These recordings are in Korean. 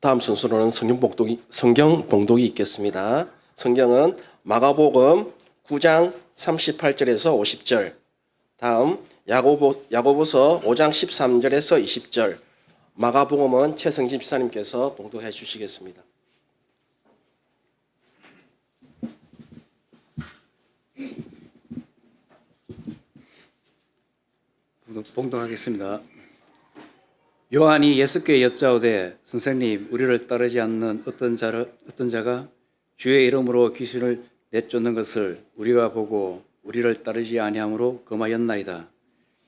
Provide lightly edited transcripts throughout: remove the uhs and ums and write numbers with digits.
다음 순서로는 성경 봉독이 있겠습니다. 성경은 마가복음 9장 38절에서 50절, 다음 야고보서 5장 13절에서 20절, 마가복음은 최성진 집사님께서 봉독해 주시겠습니다. 봉독하겠습니다. 요한이 예수께 여짜오되 선생님, 우리를 따르지 않는 어떤 자가 주의 이름으로 귀신을 내쫓는 것을 우리가 보고 우리를 따르지 아니함으로 금하였나이다.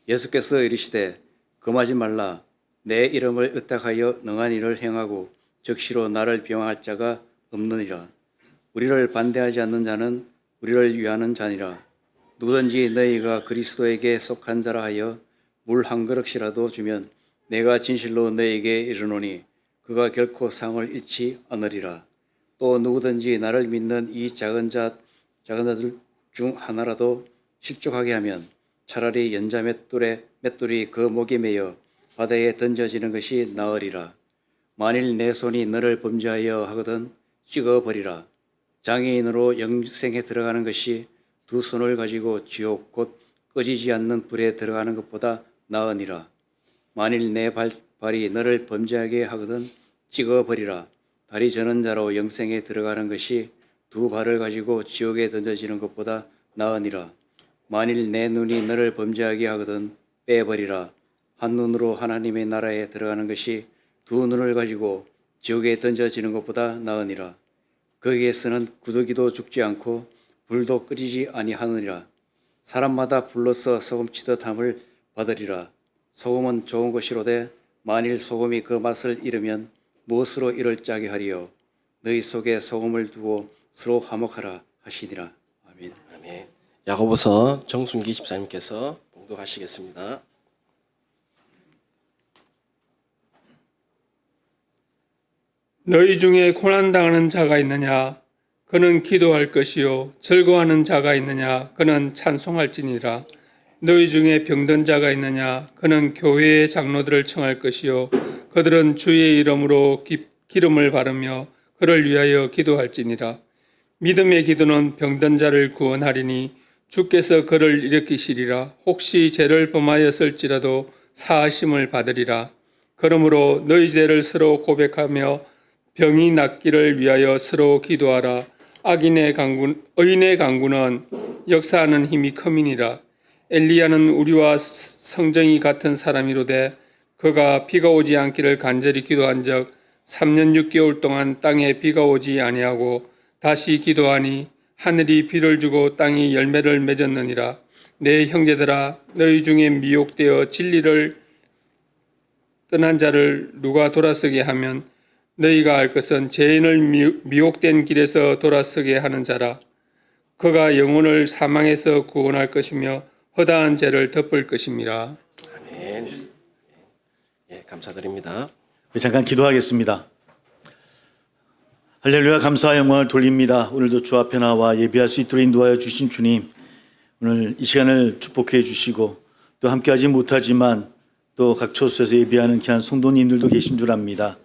예수께서 이르시되 금하지 말라. 내 이름을 의탁하여 능한 일을 행하고 즉시로 나를 비방할 자가 없느니라. 우리를 반대하지 않는 자는 우리를 위하는 자니라. 누구든지 너희가 그리스도에게 속한 자라 하여 물 한 그릇이라도 주면 내가 진실로 너희에게 이르노니 그가 결코 상을 잃지 않으리라. 또 누구든지 나를 믿는 이 작은 자들 중 하나라도 실족하게 하면 차라리 연자 맷돌이 그 목에 매여 바다에 던져지는 것이 나으리라. 만일 내 손이 너를 범죄하여 하거든 찍어버리라. 장애인으로 영생에 들어가는 것이 두 손을 가지고 지옥 곧 꺼지지 않는 불에 들어가는 것보다 나으니라. 만일 내 발이 너를 범죄하게 하거든 찍어버리라. 다리 저는 자로 영생에 들어가는 것이 두 발을 가지고 지옥에 던져지는 것보다 나으니라. 만일 내 눈이 너를 범죄하게 하거든 빼버리라. 한 눈으로 하나님의 나라에 들어가는 것이 두 눈을 가지고 지옥에 던져지는 것보다 나으니라. 거기에서는 구더기도 죽지 않고 불도 끄지지 아니하느니라. 사람마다 불로서 소금치듯 함을 받으리라. 소금은 좋은 것이로되 만일 소금이 그 맛을 잃으면 무엇으로 이를 짜게 하리요. 너희 속에 소금을 두고 서로 화목하라 하시니라. 아멘. 아멘. 야고보서 정순기 집사님께서 봉독하시겠습니다. 너희 중에 고난당하는 자가 있느냐? 그는 기도할 것이요. 즐거워하는 자가 있느냐? 그는 찬송할지니라. 너희 중에 병든 자가 있느냐? 그는 교회의 장로들을 청할 것이요. 그들은 주의 이름으로 기름을 바르며 그를 위하여 기도할지니라. 믿음의 기도는 병든 자를 구원하리니 주께서 그를 일으키시리라. 혹시 죄를 범하였을지라도 사하심을 받으리라. 그러므로 너희 죄를 서로 고백하며 병이 낫기를 위하여 서로 기도하라. 의인의 강구는 역사하는 힘이 큼이니라. 엘리야는 우리와 성정이 같은 사람이로되 그가 비가 오지 않기를 간절히 기도한 적 3년 6개월 동안 땅에 비가 오지 아니하고 다시 기도하니 하늘이 비를 주고 땅이 열매를 맺었느니라. 내 형제들아, 너희 중에 미혹되어 진리를 떠난 자를 누가 돌아서게 하면 너희가 알 것은 죄인을 미혹된 길에서 돌아서게 하는 자라. 그가 영혼을 사망에서 구원할 것이며 허다한 죄를 덮을 것입니다. 아멘. 예, 감사드립니다. 우리 잠깐 기도하겠습니다. 할렐루야, 감사와 영광을 돌립니다. 오늘도 주 앞에 나와 예배할 수 있도록 인도하여 주신 주님, 오늘 이 시간을 축복해 주시고 또 함께하지 못하지만 또 각 처소에서 예배하는 귀한 성도님들도 계신 줄 압니다.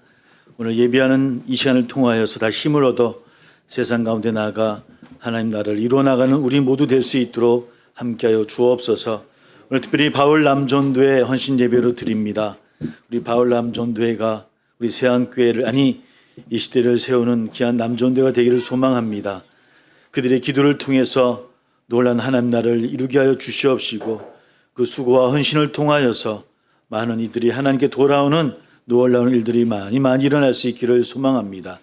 오늘 예배하는 이 시간을 통하여서 다시 힘을 얻어 세상 가운데 나아가 하나님 나라를 이루어나가는 우리 모두 될 수 있도록 함께하여 주옵소서. 오늘 특별히 바울 남전도회 헌신 예배로 드립니다. 우리 바울 남전도회가 우리 세안교회를 이 시대를 세우는 귀한 남전도회가 되기를 소망합니다. 그들의 기도를 통해서 놀란 하나님 나라를 이루게 하여 주시옵시고 그 수고와 헌신을 통하여서 많은 이들이 하나님께 돌아오는 놀라운 일들이 많이 일어날 수 있기를 소망합니다.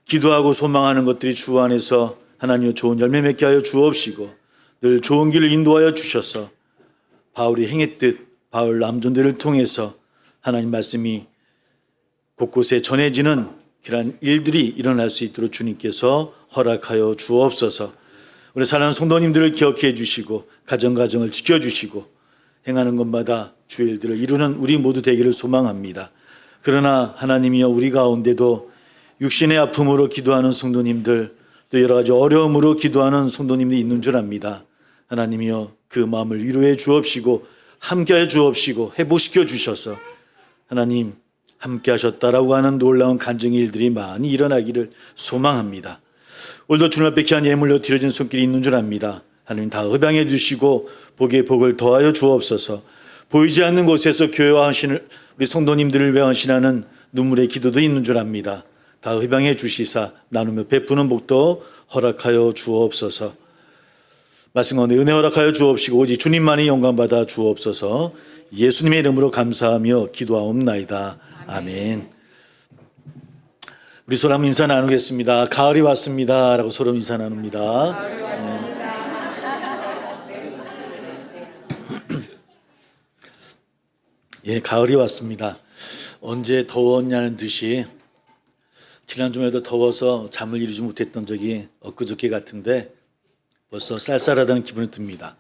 기도하고 소망하는 것들이 주 안에서 하나님의 좋은 열매 맺게 하여 주옵시고 늘 좋은 길을 인도하여 주셔서 바울이 행했듯 바울 남전도를 통해서 하나님 말씀이 곳곳에 전해지는 그런 일들이 일어날 수 있도록 주님께서 허락하여 주옵소서. 우리 사랑하는 성도님들을 기억해 주시고 가정을 지켜주시고 행하는 것마다 주의 일들을 이루는 우리 모두 되기를 소망합니다. 그러나 하나님이여, 우리 가운데도 육신의 아픔으로 기도하는 성도님들, 또 여러 가지 어려움으로 기도하는 성도님들이 있는 줄 압니다. 하나님이여, 그 마음을 위로해 주옵시고 함께해 주옵시고 회복시켜 주셔서 하나님 함께 하셨다라고 하는 놀라운 간증의 일들이 많이 일어나기를 소망합니다. 오늘도 주님 앞에 귀한 예물로 드려진 손길이 있는 줄 압니다. 하나님 다 흡양해 주시고 복에 복을 더하여 주옵소서. 보이지 않는 곳에서 교회와 헌신을 우리 성도님들을 위해 헌신하는 눈물의 기도도 있는 줄 압니다. 다 흡양해 주시사 나누며 베푸는 복도 허락하여 주옵소서. 말씀 가운데 은혜 허락하여 주옵시고 오직 주님만이 영광받아 주옵소서. 예수님의 이름으로 감사하며 기도하옵나이다. 아멘. 우리 서로 한번 인사 나누겠습니다. 가을이 왔습니다 라고 서로 인사 나눕니다. 예, 가을이 왔습니다. 언제 더웠냐는 듯이 지난 주에도 더워서 잠을 이루지 못했던 적이 엊그저께 같은데 벌써 쌀쌀하다는 기분이 듭니다.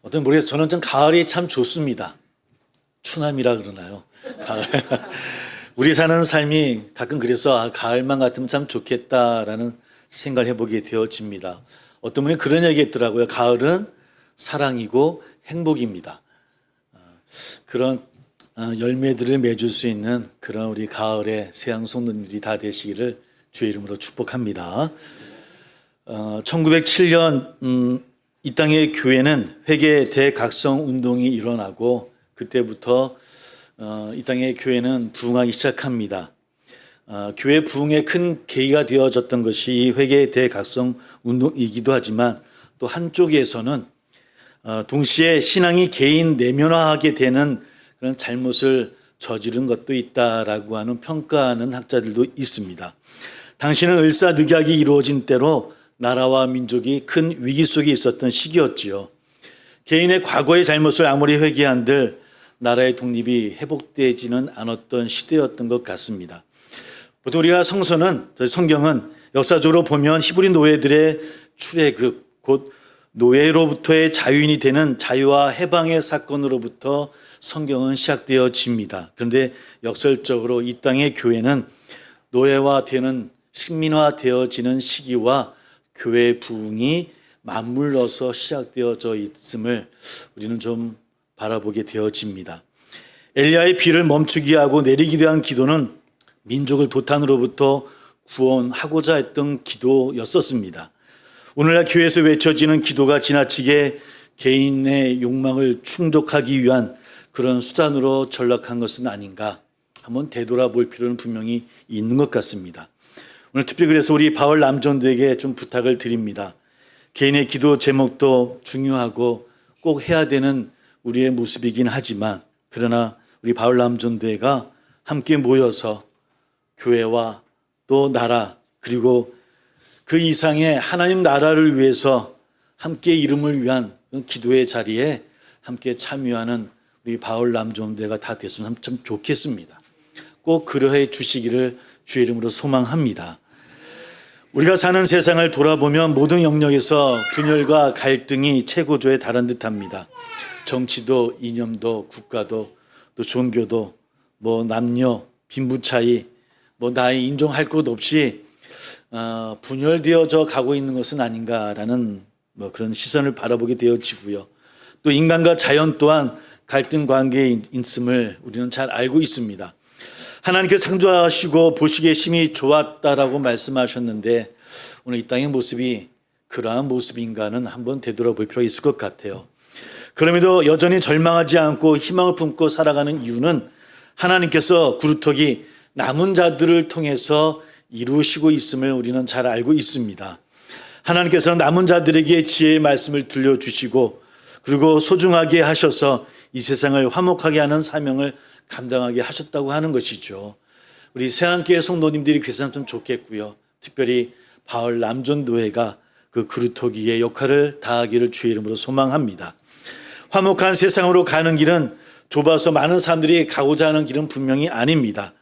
어떤 모르겠어요. 저는 좀 가을이 참 좋습니다. 추남이라 그러나요? 가을. 우리 사는 삶이 가끔 그래서 가을만 같으면 참 좋겠다라는 생각을 해보게 되어집니다. 어떤 분이 그런 얘기 했더라고요. 가을은 사랑이고 행복입니다. 그런 열매들을 맺을 수 있는 그런 우리 가을의 세양 성도님들이 다 되시기를 주의 이름으로 축복합니다. 1907년 이 땅의 교회는 회계 대각성 운동이 일어나고 그때부터 이 땅의 교회는 부흥하기 시작합니다. 교회 부흥의 큰 계기가 되어졌던 것이 회계 대각성 운동이기도 하지만 또 한쪽에서는 동시에 신앙이 개인 내면화하게 되는 그런 잘못을 저지른 것도 있다라고 하는 평가하는 학자들도 있습니다. 당시는 을사늑약이 이루어진 때로 나라와 민족이 큰 위기 속에 있었던 시기였지요. 개인의 과거의 잘못을 아무리 회개한들 나라의 독립이 회복되지는 않았던 시대였던 것 같습니다. 보통 우리가 성경은 역사적으로 보면 히브리 노예들의 출애굽, 곧 노예로부터의 자유인이 되는 자유와 해방의 사건으로부터 성경은 시작되어집니다. 그런데 역설적으로 이 땅의 교회는 노예화되는 식민화되어지는 시기와 교회 부흥이 맞물려서 시작되어져 있음을 우리는 좀 바라보게 되어집니다. 엘리야의 비를 멈추게 하고 내리기도 한 기도는 민족을 도탄으로부터 구원하고자 했던 기도였었습니다. 오늘날 교회에서 외쳐지는 기도가 지나치게 개인의 욕망을 충족하기 위한 그런 수단으로 전락한 것은 아닌가 한번 되돌아볼 필요는 분명히 있는 것 같습니다. 오늘 특별히 그래서 우리 바울 남전도에게 좀 부탁을 드립니다. 개인의 기도 제목도 중요하고 꼭 해야 되는 우리의 모습이긴 하지만 그러나 우리 바울 남전도회가 함께 모여서 교회와 또 나라 그리고 그 이상의 하나님 나라를 위해서 함께 이름을 위한 기도의 자리에 함께 참여하는 우리 바울 남전도회가 다 됐으면 참 좋겠습니다. 꼭 그러해 주시기를 주의 이름으로 소망합니다. 우리가 사는 세상을 돌아보면 모든 영역에서 분열과 갈등이 최고조에 달한 듯합니다. 정치도 이념도 국가도 또 종교도 남녀 빈부 차이 나이 인종할 것 없이 분열되어져 가고 있는 것은 아닌가라는 그런 시선을 바라보게 되어지고요. 또 인간과 자연 또한 갈등 관계에 있음을 우리는 잘 알고 있습니다. 하나님께서 창조하시고 보시기에 심히 좋았다라고 말씀하셨는데 오늘 이 땅의 모습이 그러한 모습인가는 한번 되돌아볼 필요가 있을 것 같아요. 그럼에도 여전히 절망하지 않고 희망을 품고 살아가는 이유는 하나님께서 구루터기 남은 자들을 통해서 이루시고 있음을 우리는 잘 알고 있습니다. 하나님께서는 남은 자들에게 지혜의 말씀을 들려주시고 그리고 소중하게 하셔서 이 세상을 화목하게 하는 사명을 감당하게 하셨다고 하는 것이죠. 우리 새한교회 성도님들이 그랬으면 좀 좋겠고요. 특별히 바울 남전도회가 그 그루터기의 역할을 다하기를 주의 이름으로 소망합니다. 화목한 세상으로 가는 길은 좁아서 많은 사람들이 가고자 하는 길은 분명히 아닙니다.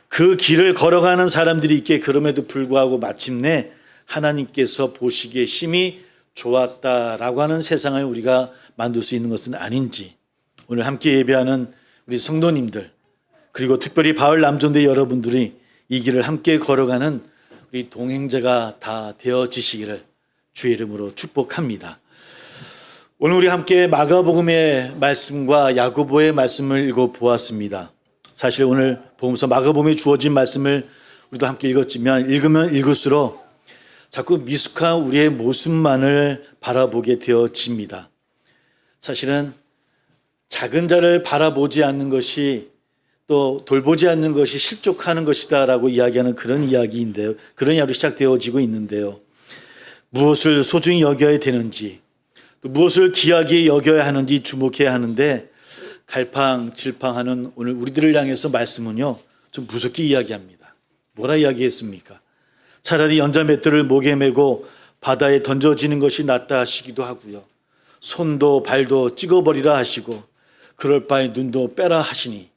그 길을 걸어가는 사람들이 있기에 그럼에도 불구하고 마침내 하나님께서 보시기에 심히 좋았다라고 하는 세상을 우리가 만들 수 있는 것은 아닌지 오늘 함께 예배하는 우리 성도님들 그리고 특별히 바울 남전도회 여러분들이 이 길을 함께 걸어가는 우리 동행자가 다 되어지시기를 주의 이름으로 축복합니다. 오늘 우리 함께 마가복음의 말씀과 야고보의 말씀을 읽어보았습니다. 사실 오늘 복음서 마가복음에 주어진 말씀을 우리도 함께 읽었지만 읽으면 읽을수록 자꾸 미숙한 우리의 모습만을 바라보게 되어집니다. 사실은 작은 자를 바라보지 않는 것이 또 돌보지 않는 것이 실족하는 것이다라고 이야기하는 그런 이야기인데요. 그런 이야기로 시작되어지고 있는데요. 무엇을 소중히 여겨야 되는지 또 무엇을 귀하게 여겨야 하는지 주목해야 하는데 갈팡질팡하는 오늘 우리들을 향해서 말씀은요 좀 무섭게 이야기합니다. 뭐라 이야기했습니까? 차라리 연자맷돌을 목에 메고 바다에 던져지는 것이 낫다 하시기도 하고요. 손도 발도 찍어버리라 하시고 그럴 바에 눈도 빼라 하시니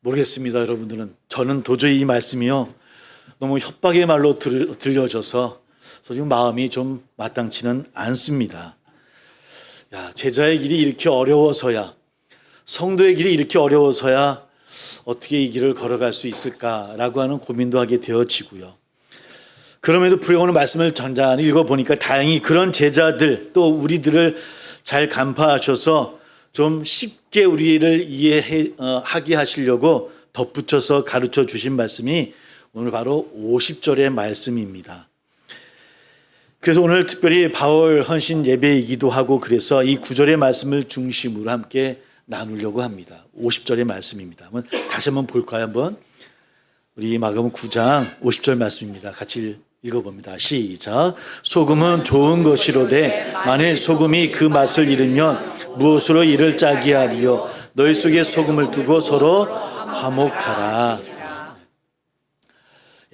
모르겠습니다. 여러분들은 저는 도저히 이 말씀이요 너무 협박의 말로 들려져서 지금 마음이 좀 마땅치는 않습니다. 제자의 길이 이렇게 어려워서야 성도의 길이 이렇게 어려워서야 어떻게 이 길을 걸어갈 수 있을까라고 하는 고민도 하게 되어지고요. 그럼에도 불구하고 오늘 말씀을 전자히 읽어보니까 다행히 그런 제자들 또 우리들을 잘 간파하셔서 좀 쉽게 우리를 이해하게 하시려고 덧붙여서 가르쳐 주신 말씀이 오늘 바로 50절의 말씀입니다. 그래서 오늘 특별히 바울 헌신 예배이기도 하고 그래서 이 9절의 말씀을 중심으로 함께 나누려고 합니다. 50절의 말씀입니다. 다시 한번 볼까요? 한번 우리 마가복음 9장 50절 말씀입니다. 같이 읽어봅니다. 시작. 소금은 좋은 것이로되 만일 소금이 그 맛을 잃으면 무엇으로 이를 짜게 하리요. 너희 속에 소금을 두고 서로 화목하라.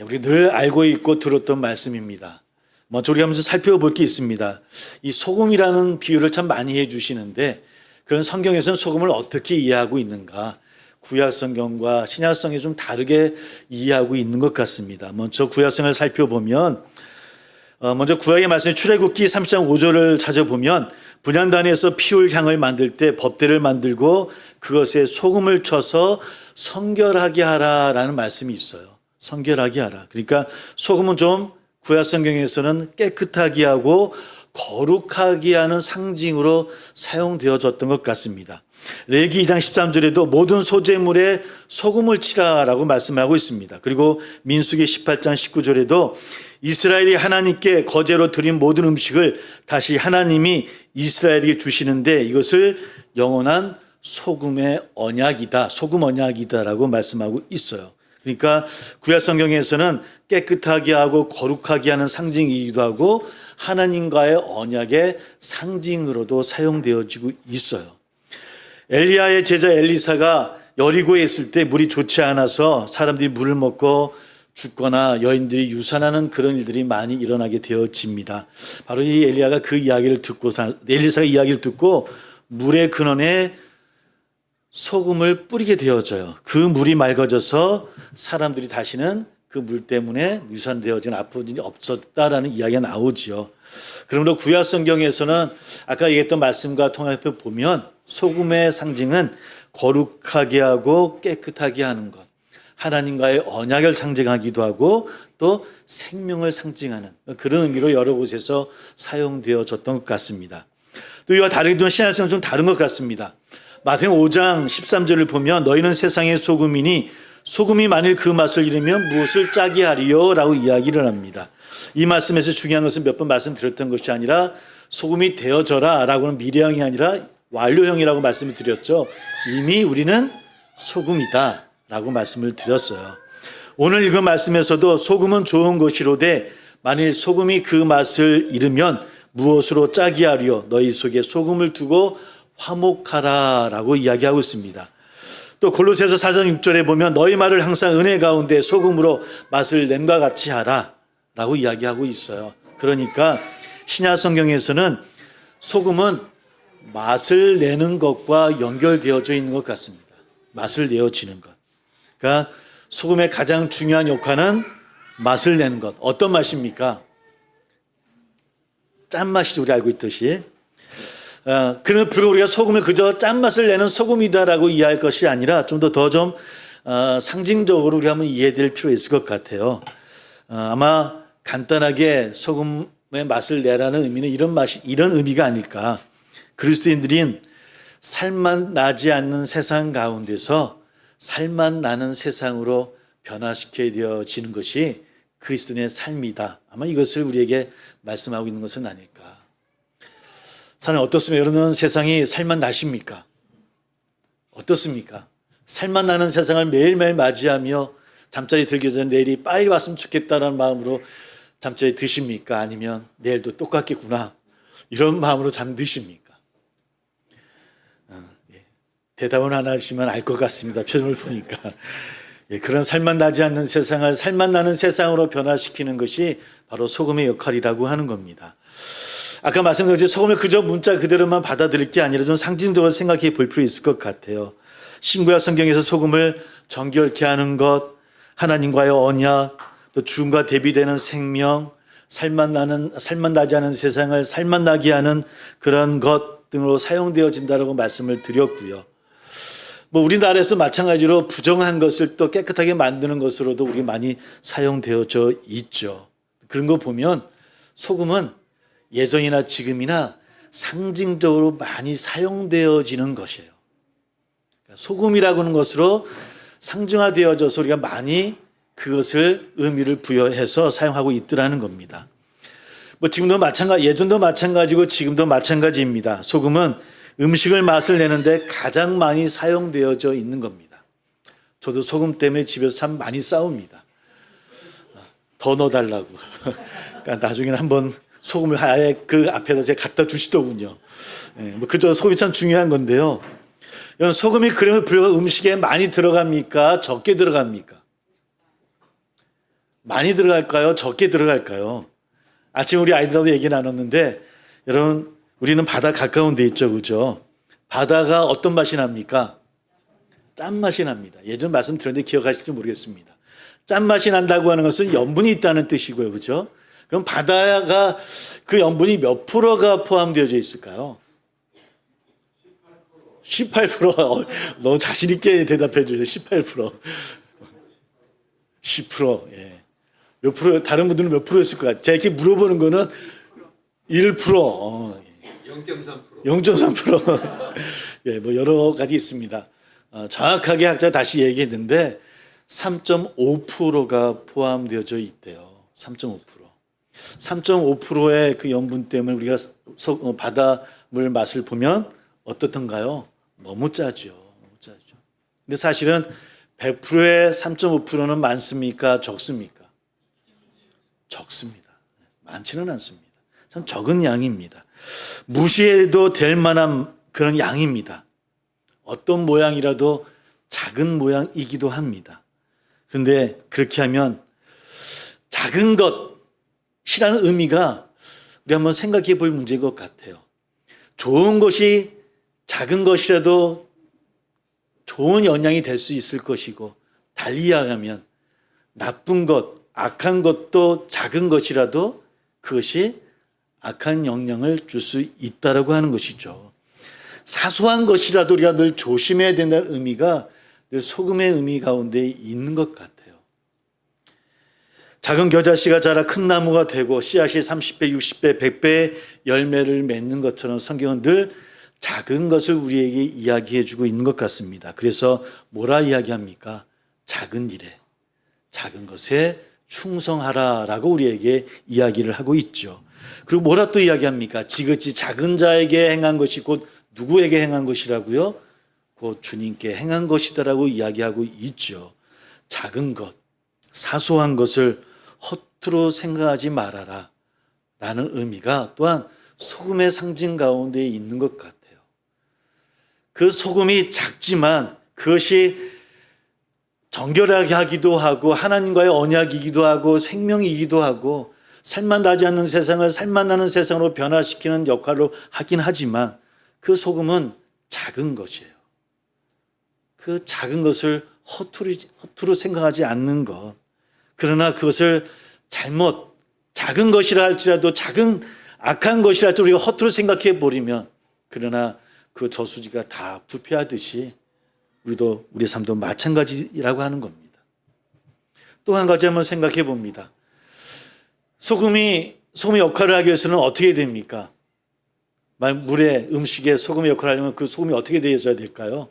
우리 늘 알고 있고 들었던 말씀입니다. 먼저 우리가 먼저 살펴볼 게 있습니다. 이 소금이라는 비유를 참 많이 해주시는데 그런 성경에서는 소금을 어떻게 이해하고 있는가? 구약 성경과 신약 성경이 좀 다르게 이해하고 있는 것 같습니다. 먼저 구약 성경을 살펴보면 먼저 구약의 말씀 출애굽기 30장 5절을 찾아보면 분향단에서 피울 향을 만들 때 법대를 만들고 그것에 소금을 쳐서 성결하게 하라라는 말씀이 있어요. 성결하게 하라. 그러니까 소금은 좀 구약 성경에서는 깨끗하게 하고 거룩하게 하는 상징으로 사용되어졌던 것 같습니다. 레위기 2장 13절에도 모든 소재물에 소금을 치라라고 말씀하고 있습니다. 그리고 민수기 18장 19절에도 이스라엘이 하나님께 거제로 드린 모든 음식을 다시 하나님이 이스라엘에게 주시는데 이것을 영원한 소금의 언약이다, 소금 언약이다라고 말씀하고 있어요. 그러니까 구약 성경에서는 깨끗하게 하고 거룩하게 하는 상징이기도 하고 하나님과의 언약의 상징으로도 사용되어지고 있어요. 엘리야의 제자 엘리사가 여리고에 있을 때 물이 좋지 않아서 사람들이 물을 먹고 죽거나 여인들이 유산하는 그런 일들이 많이 일어나게 되어집니다. 바로 이 엘리사가 이 이야기를 듣고 물의 근원에 소금을 뿌리게 되어져요. 그 물이 맑아져서 사람들이 다시는 그 물 때문에 유산되어진 아픈 일이 없었다라는 이야기가 나오지요. 그러므로 구약 성경에서는 아까 얘기했던 말씀과 통합해 보면 소금의 상징은 거룩하게 하고 깨끗하게 하는 것, 하나님과의 언약을 상징하기도 하고 또 생명을 상징하는 그런 의미로 여러 곳에서 사용되어졌던 것 같습니다. 또 이와 다르게 신약성은 좀 다른 것 같습니다. 마태복음 5장 13절을 보면 너희는 세상의 소금이니 소금이 만일 그 맛을 잃으면 무엇을 짜게 하리요? 라고 이야기를 합니다. 이 말씀에서 중요한 것은 몇 번 말씀드렸던 것이 아니라 소금이 되어져라 라고는 미래형이 아니라 완료형이라고 말씀을 드렸죠. 이미 우리는 소금이다 라고 말씀을 드렸어요. 오늘 읽은 말씀에서도 소금은 좋은 것이로되 만일 소금이 그 맛을 잃으면 무엇으로 짜게 하리요? 너희 속에 소금을 두고 화목하라 라고 이야기하고 있습니다. 또 골로새서 4장 6절에 보면 너희 말을 항상 은혜 가운데 소금으로 맛을 냄과 같이 하라 라고 이야기하고 있어요. 그러니까 신약 성경에서는 소금은 맛을 내는 것과 연결되어져 있는 것 같습니다. 맛을 내어지는 것. 그러니까 소금의 가장 중요한 역할은 맛을 내는 것. 어떤 맛입니까? 짠맛이죠. 우리 알고 있듯이. 그러나 불구하고 우리가 소금을 그저 짠맛을 내는 소금이다라고 이해할 것이 아니라 좀 더 상징적으로 우리가 한번 이해될 필요가 있을 것 같아요. 아마 간단하게 소금의 맛을 내라는 의미는 이런 의미가 아닐까. 그리스도인들인 살맛 나지 않는 세상 가운데서 살맛 나는 세상으로 변화시켜지는 것이 그리스도인의 삶이다. 아마 이것을 우리에게 말씀하고 있는 것은 아닐까. 사람 어떻습니까? 여러분은 세상이 살맛 나십니까? 어떻습니까? 살맛 나는 세상을 매일매일 맞이하며 잠자리 들기 전에 내일이 빨리 왔으면 좋겠다는 마음으로 잠자리 드십니까? 아니면 내일도 똑같겠구나 이런 마음으로 잠드십니까? 대답은 안 하시면 알 것 같습니다. 표정을 보니까. 그런 살맛 나지 않는 세상을 살맛 나는 세상으로 변화시키는 것이 바로 소금의 역할이라고 하는 겁니다. 아까 말씀드렸듯이 소금을 그저 문자 그대로만 받아들일 게 아니라 좀 상징적으로 생각해 볼 필요 있을 것 같아요. 신구약 성경에서 소금을 정결케 하는 것, 하나님과의 언약, 또 죽음과 대비되는 생명, 살맛 나지 않은 세상을 살맛 나게 하는 그런 것 등으로 사용되어진다라고 말씀을 드렸고요. 우리나라에서 마찬가지로 부정한 것을 또 깨끗하게 만드는 것으로도 우리 많이 사용되어져 있죠. 그런 거 보면 소금은 예전이나 지금이나 상징적으로 많이 사용되어지는 것이에요. 소금이라고 하는 것으로 상징화되어져서 우리가 많이 그것을 의미를 부여해서 사용하고 있더라는 겁니다. 지금도 예전도 마찬가지고 지금도 마찬가지입니다. 소금은 음식을 맛을 내는데 가장 많이 사용되어져 있는 겁니다. 저도 소금 때문에 집에서 참 많이 싸웁니다. 더 넣어달라고. 그러니까 나중에는 한번 소금을 아예 그 앞에다 제가 갖다 주시더군요. 그저 소금이 참 중요한 건데요. 여러분, 소금이 그러면 불과 음식에 많이 들어갑니까? 적게 들어갑니까? 많이 들어갈까요? 적게 들어갈까요? 아침에 우리 아이들하고 얘기 나눴는데, 여러분, 우리는 바다 가까운 데 있죠, 그죠? 바다가 어떤 맛이 납니까? 짠맛이 납니다. 예전 말씀드렸는데 기억하실지 모르겠습니다. 짠맛이 난다고 하는 것은 염분이 있다는 뜻이고요, 그죠? 그럼 바다가 그 염분이 몇 프로가 포함되어져 있을까요? 18%. 너무 자신있게 대답해 주세요. 18%. 10%. 예. 몇 프로, 다른 분들은 몇 프로였을 것 같아요. 제가 이렇게 물어보는 거는 1%. 0.3%. 0.3%. 예, 여러 가지 있습니다. 정확하게 학자가 다시 얘기했는데 3.5%가 포함되어져 있대요. 3.5%. 3.5%의 그 염분 때문에 우리가 바닷물 맛을 보면 어떻던가요? 너무 짜죠. 너무 짜죠. 근데 사실은 100%의 3.5%는 많습니까? 적습니까? 적습니다. 많지는 않습니다. 참 적은 양입니다. 무시해도 될 만한 그런 양입니다. 어떤 모양이라도 작은 모양이기도 합니다. 그런데 그렇게 하면 작은 것이라는 의미가 우리 한번 생각해 볼 문제인 것 같아요. 좋은 것이 작은 것이라도 좋은 영향이 될 수 있을 것이고, 달리 이야기하면 나쁜 것, 악한 것도 작은 것이라도 그것이 악한 영향을 줄 수 있다라고 하는 것이죠. 사소한 것이라도 우리가 늘 조심해야 된다는 의미가 늘 소금의 의미 가운데 있는 것 같아요. 작은 겨자씨가 자라 큰 나무가 되고 씨앗이 30배, 60배, 100배의 열매를 맺는 것처럼 성경은 늘 작은 것을 우리에게 이야기해 주고 있는 것 같습니다. 그래서 뭐라 이야기합니까? 작은 일에, 작은 것에 충성하라라고 우리에게 이야기를 하고 있죠. 그리고 뭐라 또 이야기합니까? 지극히 작은 자에게 행한 것이 곧 누구에게 행한 것이라고요? 곧 주님께 행한 것이다라고 이야기하고 있죠. 작은 것, 사소한 것을 허투루 생각하지 말아라 라는 의미가 또한 소금의 상징 가운데 있는 것 같아요. 그 소금이 작지만 그것이 정결하게 하기도 하고 하나님과의 언약이기도 하고 생명이기도 하고 살맛 나지 않는 세상을 살맛 나는 세상으로 변화시키는 역할로 하긴 하지만 그 소금은 작은 것이에요. 그 작은 것을 허투루 생각하지 않는 것. 그러나 그것을 작은 것이라 할지라도 작은 악한 것이라도 우리가 허투루 생각해 버리면 그러나 그 저수지가 다 부패하듯이 우리 삶도 마찬가지라고 하는 겁니다. 또 한 가지 한번 생각해 봅니다. 소금의 역할을 하기 위해서는 어떻게 됩니까? 물에 음식에 소금의 역할을 하려면 그 소금이 어떻게 되어져야 될까요?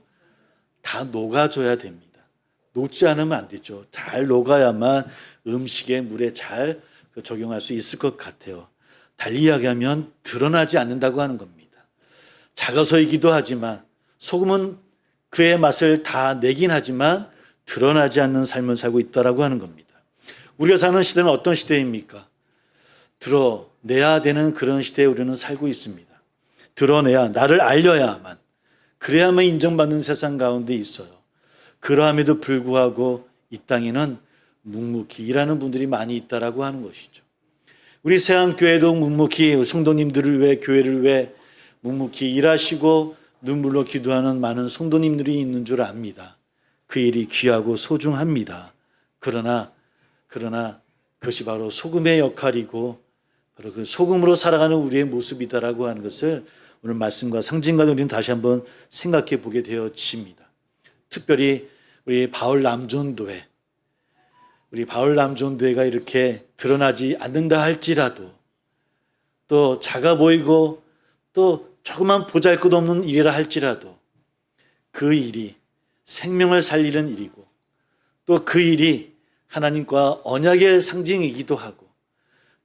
다 녹아줘야 됩니다. 녹지 않으면 안 되죠. 잘 녹아야만 음식에 물에 잘 적용할 수 있을 것 같아요. 달리 이야기하면 드러나지 않는다고 하는 겁니다. 작아서이기도 하지만 소금은 그의 맛을 다 내긴 하지만 드러나지 않는 삶을 살고 있다라고 하는 겁니다. 우리가 사는 시대는 어떤 시대입니까? 드러내야 되는 그런 시대에 우리는 살고 있습니다. 드러내야, 나를 알려야만, 그래야만 인정받는 세상 가운데 있어요. 그러함에도 불구하고 이 땅에는 묵묵히 일하는 분들이 많이 있다라고 하는 것이죠. 우리 새한교회도 묵묵히 성도님들을 위해, 교회를 위해 묵묵히 일하시고 눈물로 기도하는 많은 성도님들이 있는 줄 압니다. 그 일이 귀하고 소중합니다. 그러나 그것이 바로 소금의 역할이고 바로 그 소금으로 살아가는 우리의 모습이다라고 하는 것을 오늘 말씀과 상징과 우리는 다시 한번 생각해 보게 되어집니다. 특별히 우리 바울 남존도회, 우리 바울 남존도회가 이렇게 드러나지 않는다 할지라도 또 작아 보이고 또 조그만 보잘것없는 일이라 할지라도 그 일이 생명을 살리는 일이고 또 그 일이 하나님과 언약의 상징이기도 하고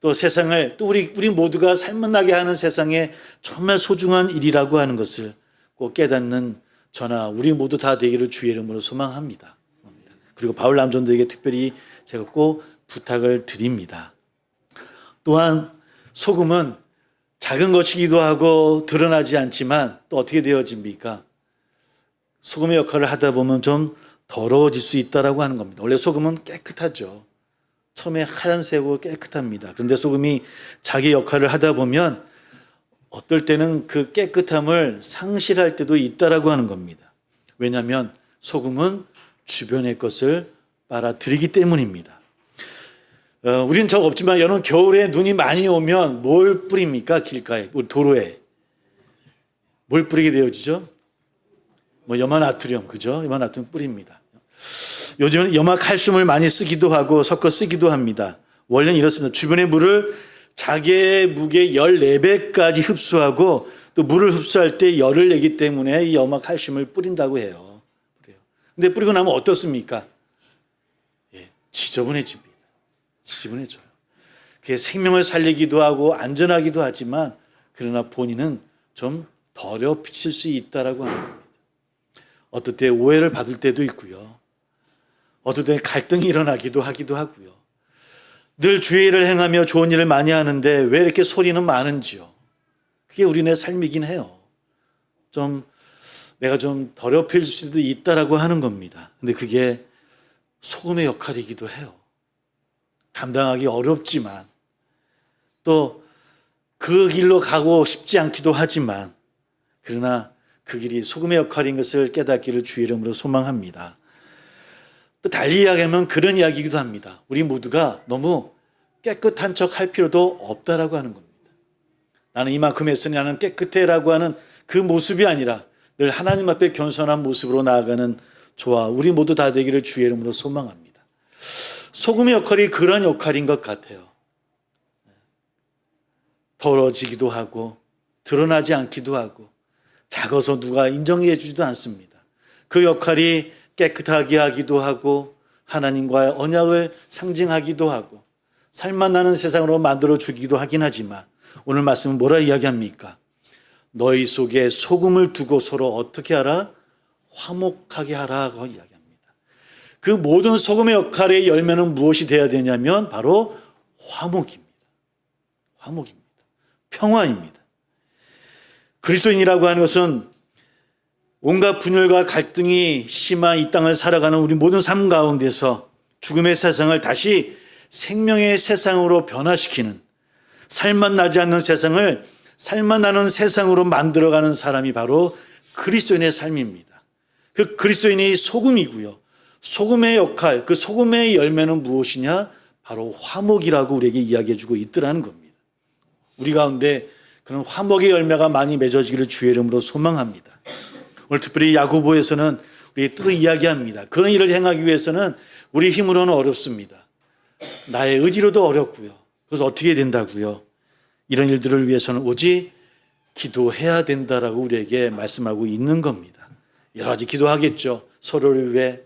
또 세상을 또 우리 모두가 살만나게 하는 세상에 정말 소중한 일이라고 하는 것을 꼭 깨닫는 저나 우리 모두 다 되기를 주의 이름으로 소망합니다. 그리고 바울 남존도에게 특별히 제가 꼭 부탁을 드립니다. 또한 소금은 작은 것이기도 하고 드러나지 않지만 또 어떻게 되어집니까? 소금의 역할을 하다 보면 좀 더러워질 수 있다라고 하는 겁니다. 원래 소금은 깨끗하죠. 처음에 하얀색으로 깨끗합니다. 그런데 소금이 자기 역할을 하다 보면 어떨 때는 그 깨끗함을 상실할 때도 있다라고 하는 겁니다. 왜냐하면 소금은 주변의 것을 빨아들이기 때문입니다. 우리는 적 없지만 여름 겨울에 눈이 많이 오면 뭘 뿌립니까? 길가에, 도로에. 뭘 뿌리게 되어지죠? 염화나트륨, 그죠? 염화나트륨 뿌립니다. 요즘은 염화칼슘을 많이 쓰기도 하고 섞어 쓰기도 합니다. 원래는 이렇습니다. 주변의 물을 자기의 무게 14배까지 흡수하고 또 물을 흡수할 때 열을 내기 때문에 이 염화칼슘을 뿌린다고 해요. 근데 뿌리고 나면 어떻습니까? 지저분해집니다. 지저분해져요. 그게 생명을 살리기도 하고 안전하기도 하지만 그러나 본인은 좀 더럽힐 수 있다라고 하는 겁니다. 어떨 때 오해를 받을 때도 있고요. 어떨 때 갈등이 일어나기도 하고요. 늘 주의 일을 행하며 좋은 일을 많이 하는데 왜 이렇게 소리는 많은지요. 그게 우리네 삶이긴 해요. 내가 좀 더럽힐 수도 있다라고 하는 겁니다. 근데 그게 소금의 역할이기도 해요. 감당하기 어렵지만 또 그 길로 가고 싶지 않기도 하지만 그러나 그 길이 소금의 역할인 것을 깨닫기를 주의 이름으로 소망합니다. 또 달리 이야기하면 그런 이야기이기도 합니다. 우리 모두가 너무 깨끗한 척 할 필요도 없다라고 하는 겁니다. 나는 이만큼 했으니 나는 깨끗해라고 하는 그 모습이 아니라 늘 하나님 앞에 겸손한 모습으로 나아가는 저와 우리 모두 다 되기를 주의 이름으로 소망합니다. 소금의 역할이 그런 역할인 것 같아요. 더러워지기도 하고 드러나지 않기도 하고 작아서 누가 인정해 주지도 않습니다. 그 역할이 깨끗하게 하기도 하고 하나님과의 언약을 상징하기도 하고 살만 나는 세상으로 만들어 주기도 하긴 하지만 오늘 말씀은 뭐라 이야기합니까? 너희 속에 소금을 두고 서로 어떻게 하라? 화목하게 하라고 이야기합니다. 그 모든 소금의 역할의 열매는 무엇이 되어야 되냐면 바로 화목입니다. 화목입니다. 평화입니다. 그리스도인이라고 하는 것은 온갖 분열과 갈등이 심한 이 땅을 살아가는 우리 모든 삶 가운데서 죽음의 세상을 다시 생명의 세상으로 변화시키는 살만 나지 않는 세상을 살만 나는 세상으로 만들어가는 사람이 바로 그리스도인의 삶입니다. 그 그리스도인이 소금이고요. 소금의 역할, 그 소금의 열매는 무엇이냐? 바로 화목이라고 우리에게 이야기해주고 있더라는 겁니다. 우리 가운데 그런 화목의 열매가 많이 맺어지기를 주의 이름으로 소망합니다. 오늘 특별히 야고보에서는 우리 또 이야기합니다. 그런 일을 행하기 위해서는 우리 힘으로는 어렵습니다. 나의 의지로도 어렵고요. 그래서 어떻게 해야 된다고요? 이런 일들을 위해서는 오직 기도해야 된다라고 우리에게 말씀하고 있는 겁니다. 여러 가지 기도하겠죠. 서로를 위해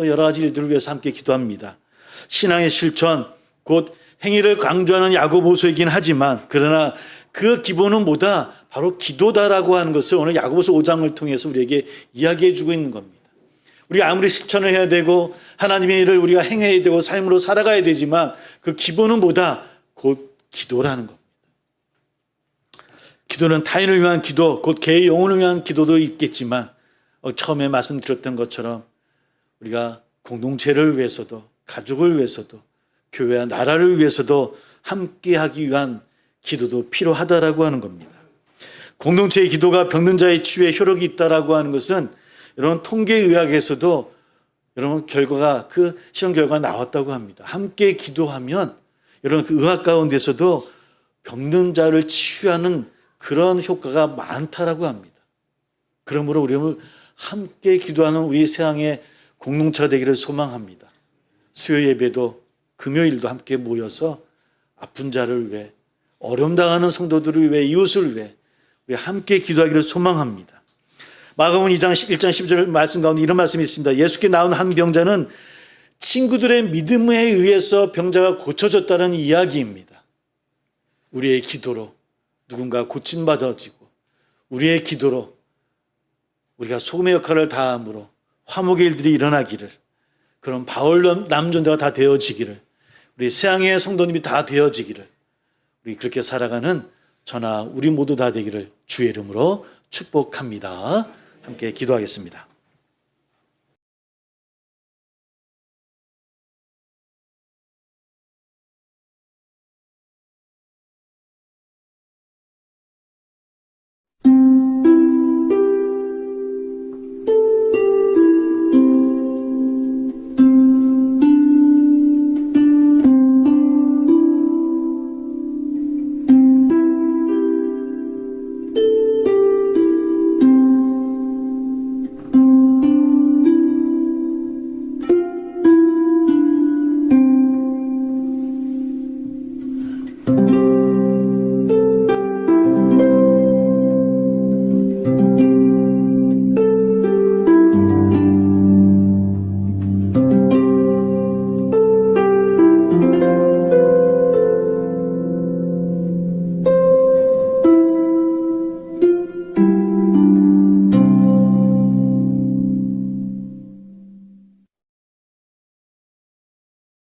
또 여러 가지 일들을 위해서 함께 기도합니다. 신앙의 실천, 곧 행위를 강조하는 야고보서이긴 하지만 그러나 그 기본은 뭐다? 바로 기도다라고 하는 것을 오늘 야고보서 5장을 통해서 우리에게 이야기해 주고 있는 겁니다. 우리가 아무리 실천을 해야 되고 하나님의 일을 우리가 행해야 되고 삶으로 살아가야 되지만 그 기본은 뭐다? 곧 기도라는 겁니다. 기도는 타인을 위한 기도, 곧 개의 영혼을 위한 기도도 있겠지만 처음에 말씀드렸던 것처럼 우리가 공동체를 위해서도 가족을 위해서도 교회와 나라를 위해서도 함께하기 위한 기도도 필요하다라고 하는 겁니다. 공동체의 기도가 병든 자의 치유에 효력이 있다라고 하는 것은 여러분 통계의학에서도 여러분 결과가 그 실험 결과가 나왔다고 합니다. 함께 기도하면 여러분 그 의학 가운데서도 병든 자를 치유하는 그런 효과가 많다라고 합니다. 그러므로 우리는 함께 기도하는 우리 세상의 공동체가 되기를 소망합니다. 수요 예배도 금요일도 함께 모여서 아픈 자를 위해 어려움 당하는 성도들을 위해 이웃을 위해 우리 함께 기도하기를 소망합니다. 마가복음 2장 1장 12절 말씀 가운데 이런 말씀이 있습니다. 예수께 나온 한 병자는 친구들의 믿음에 의해서 병자가 고쳐졌다는 이야기입니다. 우리의 기도로 누군가 고침받아지고 우리의 기도로 우리가 소금의 역할을 다함으로 화목의 일들이 일어나기를, 그런 바울 남존대가 다 되어지기를, 우리 세상의 성도님이 다 되어지기를, 우리 그렇게 살아가는 저나 우리 모두 다 되기를 주의 이름으로 축복합니다. 함께 기도하겠습니다.